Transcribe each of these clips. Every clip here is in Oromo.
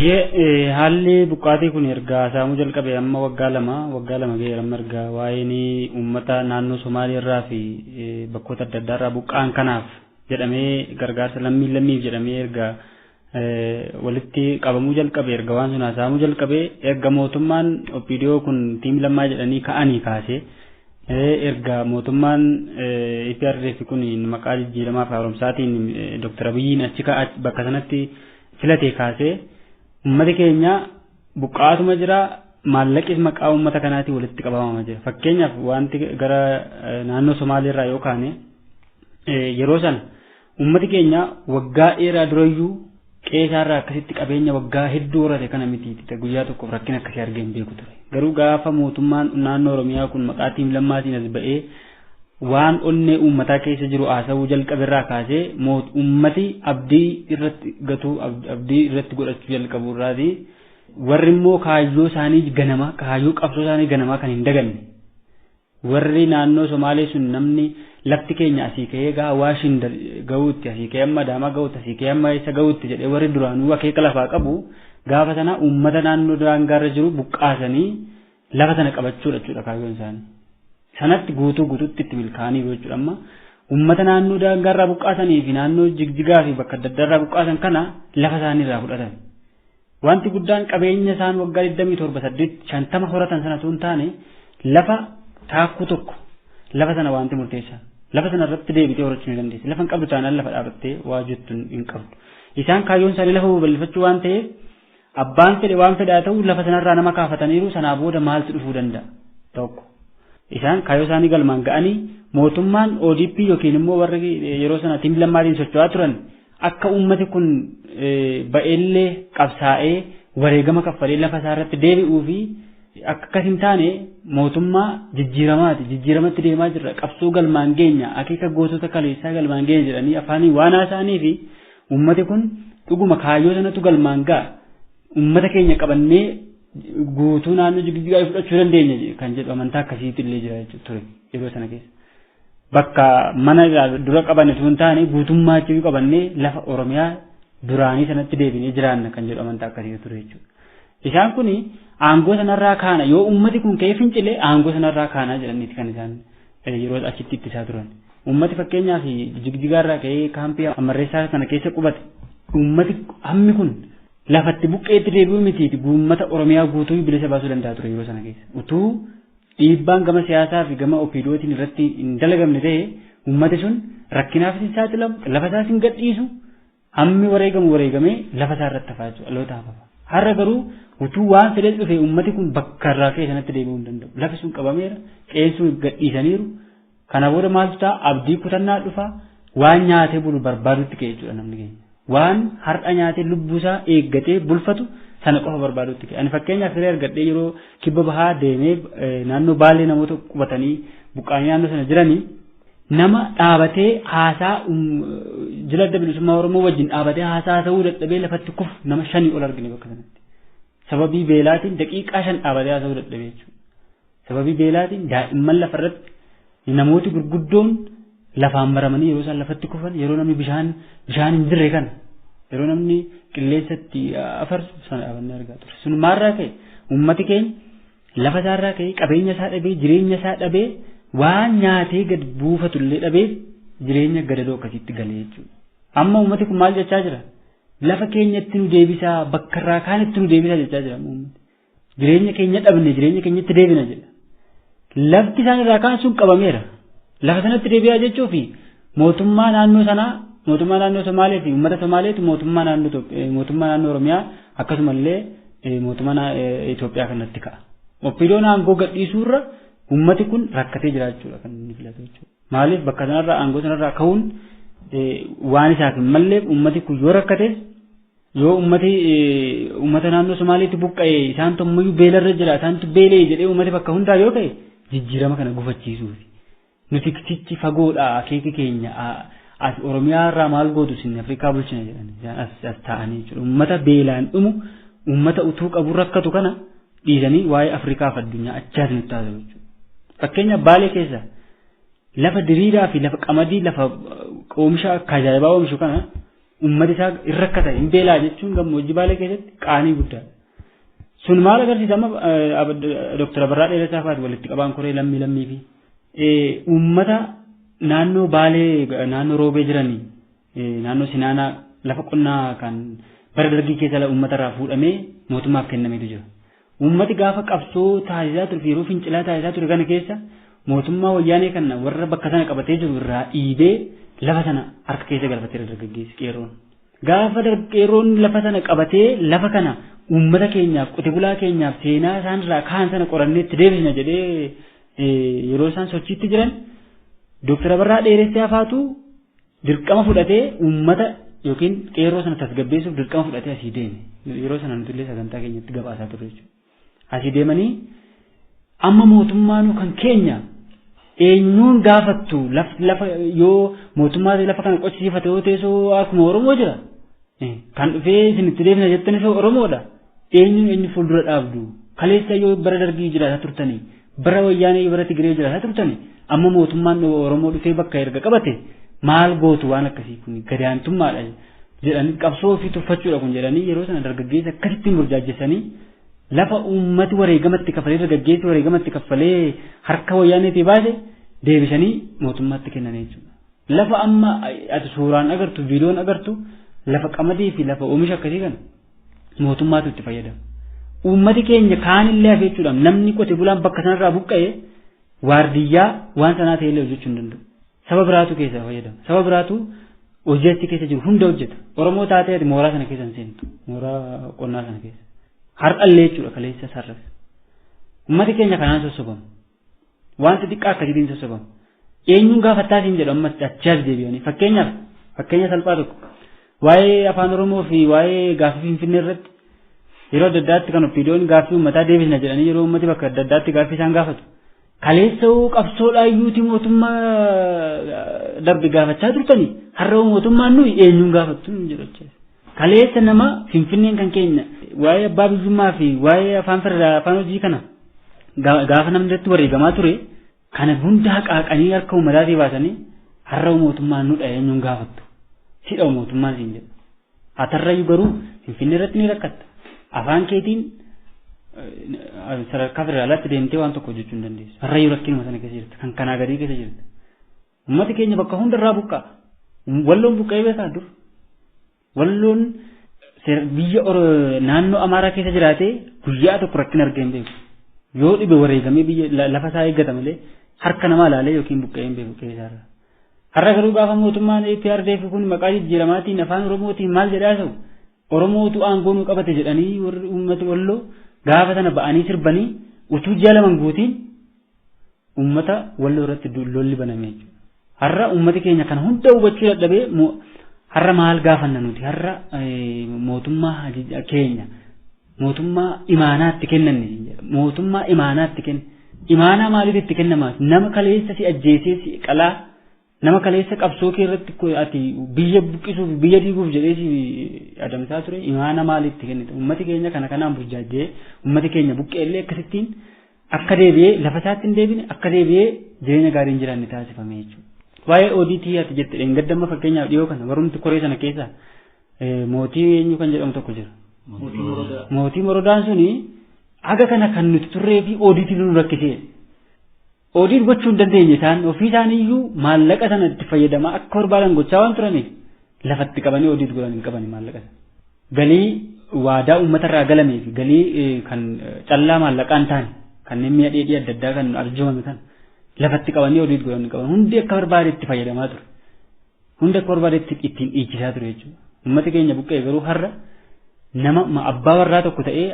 haalli buqqaatii kun erga saamuu jalqabe amma waggaa lama ga'eera amma erga waa'een uummata naannoo Somaalii irraa fi bakkoota adda addaa irraa buqqaan kanaaf jedhamee gargaarsa lammiif jedhamee erga walitti qabamuu jalqabe erga waan sun saamuu jalqabe erga mootummaan OPDO kun tiim lammaa jedhanii ka'anii kaase erga mootummaan EPRDF kun maqaa jijjiiramaa fi haaromsaatiin Dr. Abiyyiin achi bakka sanatti filatee kaase ummati keenya buqqaatuma jira maallaqis maqaa ummata kanaati walitti qabamama jira fakkeenyaaf wanti gara naannoo Somaalii irraa yookaan yeroo san ummati keenya waggaa dheeraa durayyuu qeesaarraa akkasitti qabeenya waggaa hedduu horate kana miti guyyaa tokkoof rakkina akkasii argee hin beeku ture garuu gaafa mootummaan naannoo Oromiyaa kun maqaa tiim lammaatiin as ba'ee waan onnee uummataa keessa jiru haasawuu jalqaberraa kaasee ummati abdii irratti godhachuu jalqabu irraati warri immoo kaayyoo isaanii ganama kaayyoo qabsoo isaanii ganamaa kan hin daganne warri naannoo Somaalee sun namni lafti keenya asii ka'ee gaa waashin ga'uutti asii ka'ee amma Adaamaa ga'uutti asii ka'ee amma isa ga'uutti jedhee warri duraanuu akeeka lafaa qabu gaafa sana uummata naannoo daangaarra jiru buqqaasanii lafa sana qabachuudha jechuudha kaayyoon isaanii. Sanatti guutuutti itti milkaa'anii jechuudha amma uummata naannoo daangaarraa buqqaasanii fi naannoo Jigjigaa fi bakka adda addaarraa buqqaasan kana lafa isaaniirraa fudhatan. Wanti guddaan qabeenya isaan waggaa 27 horatan sana osoo hin taane lafa taakkuu tokko lafa sana wanti murteessaa lafa sana irratti deebitee horachuu ni dandeessi lafa hin qabdu taanaan lafa dhaabattee waa jettu hin qabdu. Isaan kaayyoon isaanii lafa babal'ifachuu waan ta'eef abbaan fedhe waan fedhaa ta'u lafa sanarraa nama kaafataniiru sanaa booda maaltu dhufuu danda'a tokko. Isaan kaayyoo isaanii galmaan ga'anii mootummaan ODP yookiin immoo warri yeroo sana tiim lammaatiin socho'aa turan akka uummati kun ba'eellee qabsaa'ee wareegama kaffalee lafa isaa irratti deebi'uu fi akkas hin taane mootummaa jijjiiramatti deemaa jirra qabsoo galmaan geenya akeeka gootota kaleessaa galmaan geenya jedhanii afaanii waan haasa'anii fi uummati kun dhuguma kaayyoo sanatu galmaan ga'a uummata keenya qabannee guutuu naannoo Jigjigaa fudhachuu dandeenya kan jedhu amantaa akkasiitu illee jira ture yeroo sana keessa. Bakka mana dura qabanne osoo hin taane guutummaa achi qabannee lafa Oromiyaa duraanii sanatti deebinee jiraanna kan jedhu amantaa akkasiitu ture jechuudha. Isaan kun aangoo sanarraa kaana yoo uummati kun ka'ee fincilee aangoo sanarraa kaanaa jedhaniiti kan isaan yeroo achitti ittisaa turan. Uummati fakkeenyaaf Jigjigaarraa ka'ee kaampii Amarreessaa kana keessa qubate uummati hammi kun lafatti buqqeetti deebi'uu mitiiti uummata Oromiyaa guutuu bilisa baasuu danda'a ture yeroo sana keessa. Utuu dhiibbaan gama siyaasaa fi gama OPDOtiin irratti hin dalagamne ta'e uummati sun rakkinaaf hin saaxilamu lafa isaas hin gadhiisu hammi wareegamee lafa isaa irratti hafaa jechuudha dhaloota hafa. Har'a garuu utuu waan fedhe dhufe uummati kun bakka irraa ka'e sanatti deebi'uu hin danda'u. Lafi sun qabameera qeensuu gadhiisaniiru kana booda maaltu ta'a abdii kutannaa dhufa waan nyaatee bulu barbaadutti ka'e jechuudha namni keenya. Waan har'a nyaatee lubbuusaa eeggatee bulfatu sana qofa barbaadutti ka'e. Ani fakkeenyaaf firee argadhee yeroo kibba bahaa deemee naannoo Baalee namoota qubatanii buqqaanii naannoo sana jiranii nama dhaabatee haasaa jila adda bilisummaa Oromoo wajjin dhaabatee haasaa ta'uu dadhabee lafatti kufu nama 5 ol argine bakka sanatti. Sababii beelaatiin daqiiqaa 5 dhaabatee haasa'uu dadhabee jechuudha. Sababii beelaatiin daa'imman lafarratti namooti gurguddoon lafaan maramanii yeroo isaan lafatti kufan yeroo namni bishaan hin jirre kana yeroo namni qilleensatti afarsu sana dhaabannee argaa ture. Sun maarraa ka'e uummati keenya lafa isaarraa ka'e qabeenya isaa dhabee jireenya isaa dhabee waan nyaatee gad buufatullee dhabee jireenya gadadoo akkasitti galee jechuudha. Amma uummati kun maal jechaa jira? Lafa keenyatti nu deebisaa bakka irraa kaanitti nu deebisaa jechaa jira uummati. Jireenya keenya dhabne jireenya keenyatti deebina jedha. Lafti isaan irraa kaan sun qabameera. Lafa sanatti deebi'aa jechuu fi mootummaa naannoo sanaa mootummaa naannoo Somaalee fi uummata Somaaleetu mootummaa naannoo Oromiyaa akkasumallee mootummaa Itoophiyaa kanatti ka'a. OPDOon aangoo gadhiisuurra uummati kun rakkatee jiraachuudha kan inni filatu jechuudha. Maaliif bakka sanarraa aangoo sanarraa ka'uun waan isaaf hin malleef uummati kun yoo rakkate yoo uummata naannoo Somaaleetti buqqa'ee isaan tommayyuu beelarra jira isaantu beelee jedhee uummati bakka hundaa yoo ta'e jijjiirama kana gufachiisuufi. Nuti kichichi fagoodha akeeki keenya as Oromiyaa irraa maal gootu sinni Afrikaa bulchina jedhanii as ta'anii jechuudha. Uummata beelaan dhumu uummata utuu qabu rakkatu kana dhiisanii waa'ee Afrikaa fi addunyaa achaas nutti taasisu jechuudha. Fakkeenya Baalee keessa lafa diriiraa fi lafa qamadii lafa oomisha akka ajaa'ibaa oomishu kana ummati isaa irrakkata hin beelaa jechuun gammoojjii baalee keessatti qaanii guddaadha. Sun maal agarsiisa amma Dr. Abarraa Dheerasaa fa'aati walitti qabaan koree lammii fi ummata naannoo baalee naannoo roobee jiranii naannoo Sinaanaa lafa qonnaa kan bara dargii keessa uummata irraa fuudhamee mootummaaf kennameetu jira. Uummati gaafa qabsoo taasisaa ture yeroo fincilaa taasisaa ture kana keessa mootummaa wayyaanee kana warra bakka sana qabatee jiru irraa dhiibee lafa sana harka keessa galfatee dargaggeessi qeerroon. Gaafa qeerroon lafa sana qabatee lafa kana uummata keenyaaf qote bulaa keenyaaf seenaa isaan irraa kaan sana qorannee itti deebisna jedhee yeroo isaan sochiitti jiran Dr. Abarraa Dheeressaa faatu dirqama fudhatee uummata yookiin qeerroo sana tasgabbeessuuf dirqama fudhatee asii deeme. Yeroo sana nuti illee sagantaa keenyatti gabaasaa turre jechuudha. Asii deemanii amma mootummaan kan keenya eenyuun gaafattu lafa yoo mootummaa lafa kana qochisiifate yoo teessoo akkuma Oromoo jira. Kan dhufee isinitti deebina jettanis Oromoodha. Eenyu fuuldura dhaabdu. Kaleessa yoo bara dargii jiraataa turtanii bara wayyaanee bara Tigiree jiraataa turtanii amma mootummaan Oromoo dhufee bakka erga qabate maal gootu waan akkasii kun gadaantummaadha jedhanii qabsoo ofii tuffachuudha kun jedhanii yeroo sana dargaggeessa akkasitti murjaajessanii lafa uummati wareegamatti kaffalee dargaggeessi wareegamatti kaffalee harka wayyaaneetii baase deebisanii mootummaatti kennan jechuudha. Lafa amma ati suuraan agartu viidiyoon agartu lafa qamadii fi lafa oomisha akkasii kana mootummaatu itti fayyadama. Uummati keenya kaanillee hafe jechuudha namni qote bulaan bakka sanarraa buqqa'ee waardiyyaa waan sanaa ta'ellee hojjechuu hin danda'u. Saba biraatu keessa fayyadama. Saba biraatu hojjetti keessa jiru hunda hojjeta. Oromoo taatee mooraa sana keessa hin seentu. Mooraa qonnaa sana keessa. Har'allee jechuudha kaleessa sarras. Uummati keenya kanaan sossobamu. Wanti xiqqaa akkasiitiin sossobamu. Eenyuun gaafattaatiin jedhu amma achi deebi'anii fakkeenya salphaa tokko. Waa'ee afaan Oromoo fi waa'ee gaaffii Finfinnee irratti yeroo adda addaatti kan opiidiyoon gaaffii uummataa deebisna jedhanii yeroo uummati bakka adda addaatti gaaffii isaan gaafatu. Kaleessa qabsoodhaa iyyuuti mootummaa darbe gaafachaa turtanii har'a mootummaan nuyi eenyuun gaafattu jedhu. Kaleessa nama Finfinneen kan keenya waa'ee abbaa biyyummaa fi waa'ee afaan hojii kana gaafa namni irratti wareegamaa ture kana hunda haqaaqanii harka uummataatii baasanii har'a mootummaan nudha eenyuun gaafattu. Sidha mootummaan siin jedhu. Atarrayyuu garuu Finfinnee irratti ni rakkatta. Afaan keetiin sadarkaa federaalaatti deemtee waan tokko hojjechuu hin dandeessu. Harrayyuu rakkinuma sana keessa jirti. Kan kanaa gadii keessa jirti. Uummati keenya bakka hundarraa buqqa'a. Walloon buqqa'ee beekaa dur. Walloon biyya naannoo Amaaraa keessa jiraatee guyyaa tokko rakkina argee hin beeku. Yoo dhibe wareegamee biyya lafa isaa eeggata malee harka namaa ilaalee yookiin buqqa'ee hin beeku keessaarra. Har'a garuu gaafa mootummaan PRDF kun maqaa jijjiiramaatiin afaan Oromootiin maal jedhaa ta'u Oromootu aangoo nu qabate jedhanii warri uummati walloo gaafa sana ba'anii sirbanii utuu ji'a lama guutiin uummata walloo irratti lolli baname jechuudha. Har'a uummati keenya kana hunda hubachuu dadhabee har'a maal gaafanna nuti har'a mootummaa keenya mootummaa imaanaatti kennanne mootummaa imaanaatti kenna imaanaa maaliif itti kennamaa nama kaleessa si ajjeesee si qalaa nama kaleessa qabsoo kee irratti ati biyya buqqisuuf biyya diiguuf jedhee si adamsaa ture imaana maalitti kennite uummati keenya kana kanaan burjaajee uummati keenya buqqeellee akkasittiin akka deebi'ee lafa isaatti hin deebine akka deebi'ee jireenya gaarii hin jiraanne taasifame jechuudha. Waa'ee ODT ati jette dheengaddamma fakkeenyaaf dhiyoo kana barumti koree sana keessa mootii eenyu kan jedhamu tokko jira. Mootii Morodaan suni haga kana kan nuti turree fi ODT nu rakkisee. ODT gochuu hin dandeenye isaan ofii isaaniiyyuu maallaqa sana itti fayyadamaa akka barbaadan gochaa waan turaniif lafatti qabanii ODT godhan hin qabani maallaqa sana. Galii waadaa uummatarraa galamee fi galii kan callaa maallaqaan taane kanneen mi'a dheedhii adda addaa kan arjoomame kan lafatti qabanii ODT godhan hin qaban hundi akka barbaade itti fayyadamaa ture. Hundi akka barbaade ittiin dhiichisaa ture jechuudha. Uummati keenya buqqee garuu har'a nama abbaa warraa tokko ta'ee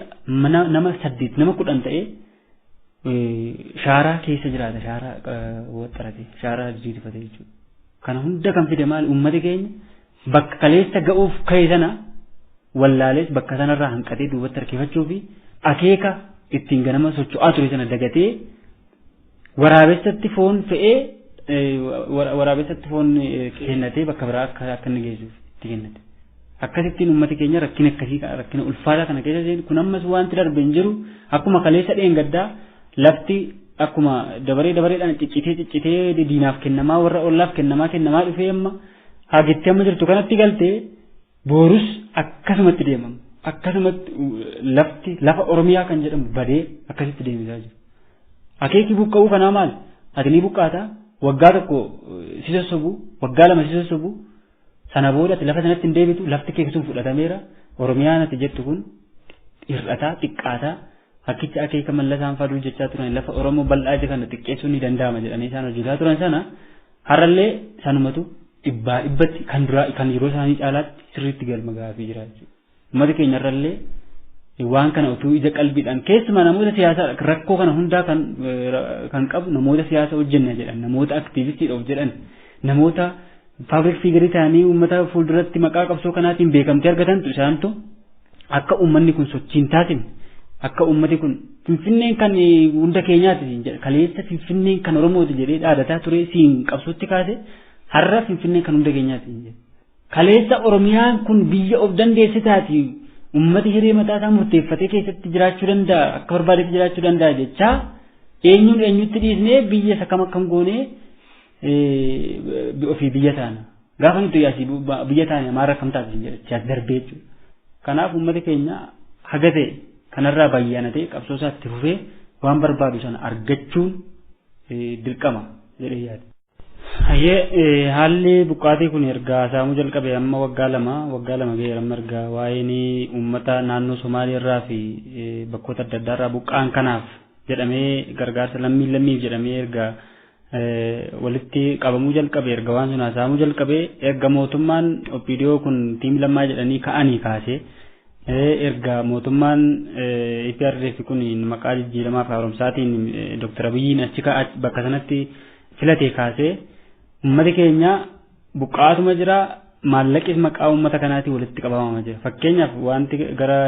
nama 8 nama 10 ta'ee shaaraa keessa jiraata shaaraa waxxarate shaaraa jijjiirfate jechuudha. Kana hunda kan fide maal uummati keenya bakka kaleessa ga'uuf ka'e sana wallaalees bakka sanarraa hanqatee duubatti harkifachuu fi akeeka ittiin ganama socho'aa ture sana dagatee waraabessatti foon fe'ee waraabessatti foon kennatee bakka biraa akka inni geessuuf itti kennate. Akkasittiin uummati keenya rakkina akkasii rakkina ulfaataa kana keessa seenu kun ammas wanti darbe hin jiru akkuma kaleessa dheengaddaa lafti akkuma dabareedhaan ciccitee diinaaf kennamaa warra ollaaf kennamaa dhufee amma haagetti amma jirtu kanatti galtee Boorus akkasumatti deemamu. Akkasumatti lafa Oromiyaa kan jedhamu badee akkasitti deemisaa jiru. Akeekii buqqa'uu kanaa maal? Ati ni buqqaata waggaa tokko si sossobu waggaa lama si sossobu sana booda ati lafa sanatti hin deebitu lafti kee sun fudhatameera Oromiyaan ati jettu kun hir'ataa xiqqaataa akkicha akeeka mallasaan faduu jechaa turan lafa Oromoo bal'aa kana xiqqeessuun ni danda'ama jedhanii isaan hojjetaa turan sana har'allee sanumatu dhibbatti kan yeroo isaanii caalaatti sirriitti galma gaafii jira jechuudha. Uummata keenyarrallee waan kana utuu ija qalbiidhaan keessumaa namoota siyaasaa rakkoo kana hundaa kan qabu namoota siyaasa hojjenna jedhan namoota aktiivistiidhaaf jedhan namoota paabliik fiigarii ta'anii uummata fuulduratti maqaa qabsoo kanaatiin beekamtii argatantu isaantu akka uummanni kun sochiin taasifne akka uummati kun Finfinneen kan hunda keenyaati kaleessa Finfinneen kan Oromooti jedhee dhaadataa ture siin qabsootti kaase har'a Finfinneen kan hunda keenyaati jedhe kaleessa Oromiyaan kun biyya of dandeessitaati ummati hiree mataa isaa murteeffatee keessatti jiraachuu danda'a akka barbaadetti jiraachuu danda'a jechaa eenyutti dhiisnee biyya isa kam akkam goonee ofii biyya taana gaafa nuti yaasii biyya taana maarra kam taate jechaa darbee jechuudha. Kanaaf ummati keenya haga ta'e kanarraa bayyaanatee qabsoo isaatti fufee waan barbaadu sana argachuun dirqama jedhee yaada. Haalli buqqaatii kun erga saamuu jalqabe amma waggaa lama ga'eera amma erga waa'een uummata naannoo Somaalii irraa fi bakkoota adda addaa irraa buqqaan kanaaf jedhamee gargaarsa lammiif jedhamee erga walitti qabamuu jalqabe erga waan sun saamuu jalqabe erga mootummaan OPDO kun tiim lammaa jedhanii ka'anii kaase erga mootummaan EPRDF kun maqaa jijjiiramaa fi haaromsaatiin Dr. Abiyyiin achi bakka sanatti filatee kaasee ummati keenya buqqaatuma jira maallaqis maqaa ummata kanaatiin walitti qabamaa jira fakkeenyaaf wanti gara